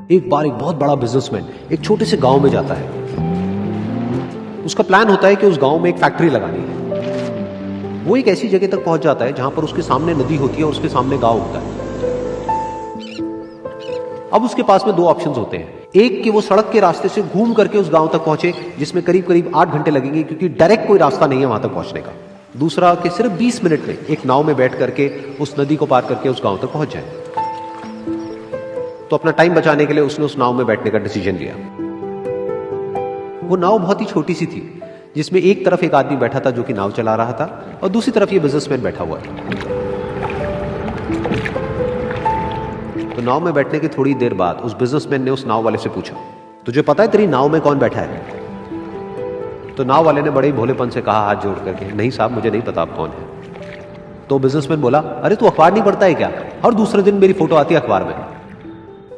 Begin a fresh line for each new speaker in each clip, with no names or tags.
एक बार एक बहुत बड़ा बिजनेसमैन एक छोटे से गांव में जाता है। उसका प्लान होता है कि उस गांव में एक फैक्ट्री लगानी है। वो एक ऐसी जगह तक पहुंच जाता है जहां पर उसके सामने नदी होती है और उसके सामने गांव होता है। अब उसके पास में दो ऑप्शंस होते हैं। एक कि वो सड़क के रास्ते से घूम करके उस गांव तक पहुंचे, जिसमें करीब करीब 8 घंटे लगेंगे, क्योंकि डायरेक्ट कोई रास्ता नहीं है वहां तक पहुंचने का। दूसरा कि सिर्फ 20 मिनट में एक नाव में बैठ करके उस नदी को पार करके उस गांव तक पहुंच जाए। तो अपना टाइम बचाने के लिए उसने उस नाव में बैठने का डिसीजन लिया। वो नाव बहुत ही छोटी सी थी, जिसमें एक तरफ एक आदमी बैठा था जो कि नाव चला रहा था और दूसरी तरफ ये बिजनेसमैन बैठा हुआ था। तो नाव में बैठने की थोड़ी देर बाद उस बिजनेसमैन ने उस नाव वाले से पूछा, तुझे पता है तेरी नाव में कौन बैठा है? तो नाव वाले ने बड़े ही भोलेपन से कहा हाथ जोड़ करके, नहीं साहब मुझे नहीं पता आप कौन है। तो बिजनेसमैन बोला, अरे तू अखबार नहीं पढ़ता है क्या? हर दूसरे दिन मेरी फोटो आती है अखबार में।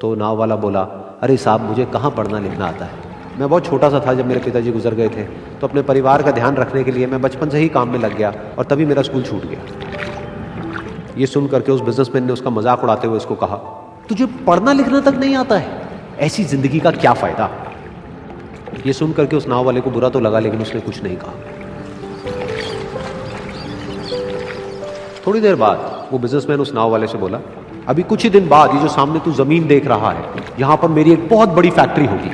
तो नाव वाला बोला, अरे साहब मुझे कहाँ पढ़ना लिखना आता है, मैं बहुत छोटा सा था जब मेरे पिताजी गुजर गए थे, तो अपने परिवार का ध्यान रखने के लिए मैं बचपन से ही काम में लग गया और तभी मेरा स्कूल छूट गया। ये सुन करके उस बिजनेसमैन ने उसका मजाक उड़ाते हुए उसको कहा, तुझे पढ़ना लिखना तक नहीं आता है, ऐसी जिंदगी का क्या फायदा? ये सुन करके उस नाव वाले को बुरा तो लगा, लेकिन उसने कुछ नहीं कहा। थोड़ी देर बाद वो बिजनेसमैन उस नाव वाले से बोला, अभी कुछ ही दिन बाद ये जो सामने तू जमीन देख रहा है, यहां पर मेरी एक बहुत बड़ी फैक्ट्री होगी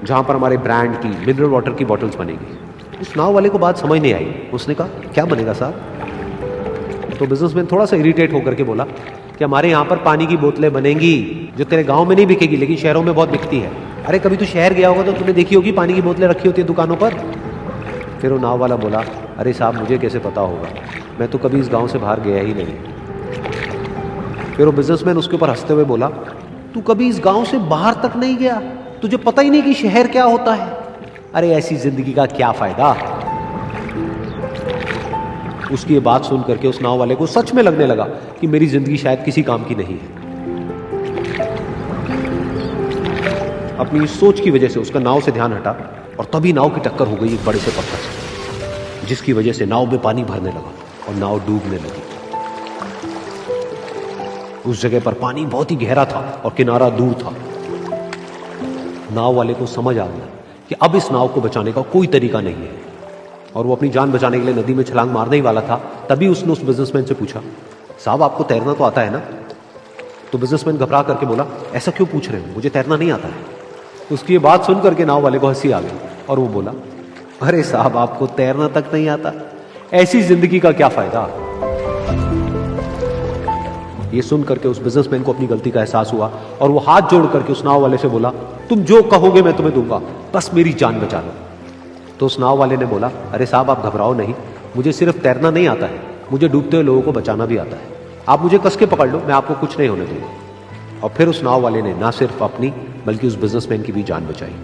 जहां पर हमारे ब्रांड की मिनरल वाटर की बॉटल्स बनेगी। उस नाव वाले को बात समझ नहीं आई। उसने कहा, क्या बनेगा साहब? तो बिजनेसमैन थोड़ा सा इरिटेट होकर के बोला कि हमारे यहां पर पानी की बोतलें बनेंगी जो तेरे गांव में नहीं बिकेगी, लेकिन शहरों में बहुत बिकती है। अरे कभी तू शहर गया होगा तो तूने देखी होगी पानी की बोतलें रखी होती है दुकानों पर। फिर वो नाव वाला बोला, अरे साहब मुझे कैसे पता होगा, मैं तो कभी इस गांव से बाहर गया ही नहीं। फिर वो बिजनेसमैन उसके ऊपर हंसते हुए बोला, तू कभी इस गांव से बाहर तक नहीं गया, तुझे पता ही नहीं कि शहर क्या होता है? अरे ऐसी जिंदगी का क्या फायदा? उसकी ये बात सुन करके उस नाव वाले को सच में लगने लगा कि मेरी जिंदगी शायद किसी काम की नहीं है। अपनी इस सोच की वजह से उसका नाव से ध्यान हटा और तभी नाव की टक्कर हो गई एक बड़े से पत्थर से, जिसकी वजह से नाव में पानी भरने लगा और नाव डूबने लगी। उस जगह पर पानी बहुत ही गहरा था और किनारा दूर था। नाव वाले को समझ आ गया कि अब इस नाव को बचाने का कोई तरीका नहीं है और वो अपनी जान बचाने के लिए नदी में छलांग मारने ही वाला था। तभी उसने उस बिजनेसमैन से पूछा, साहब आपको तैरना तो आता है ना? तो बिजनेसमैन घबरा करके बोला, ऐसा क्यों पूछ रहे हो, मुझे तैरना नहीं आता है। उसकी ये बात सुन करके नाव वाले को हंसी आ गई और वो बोला, अरे साहब आपको तैरना तक नहीं आता, ऐसी जिंदगी का क्या फायदा? ये सुन करके उस बिजनेसमैन को अपनी गलती का एहसास हुआ और वो हाथ जोड़ करके उस नाव वाले से बोला, तुम जो कहोगे मैं तुम्हें दूंगा, बस मेरी जान बचा लो। तो उस नाव वाले ने बोला, अरे साहब आप घबराओ नहीं, मुझे सिर्फ तैरना नहीं आता है, मुझे डूबते हुए लोगों को बचाना भी आता है। आप मुझे कस के पकड़ लो, मैं आपको कुछ नहीं होने दूंगा। और फिर उस नाव वाले ने ना सिर्फ अपनी बल्कि उस बिजनेसमैन की भी जान बचाई।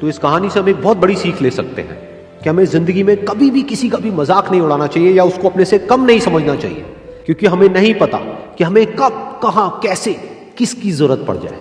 तो इस कहानी से हम एक बहुत बड़ी सीख ले सकते हैं कि हमें जिंदगी में कभी भी किसी का भी मजाक नहीं उड़ाना चाहिए या उसको अपने से कम नहीं समझना चाहिए, क्योंकि हमें नहीं पता कि हमें कब, कहां, कैसे, किसकी जरूरत पड़ जाए।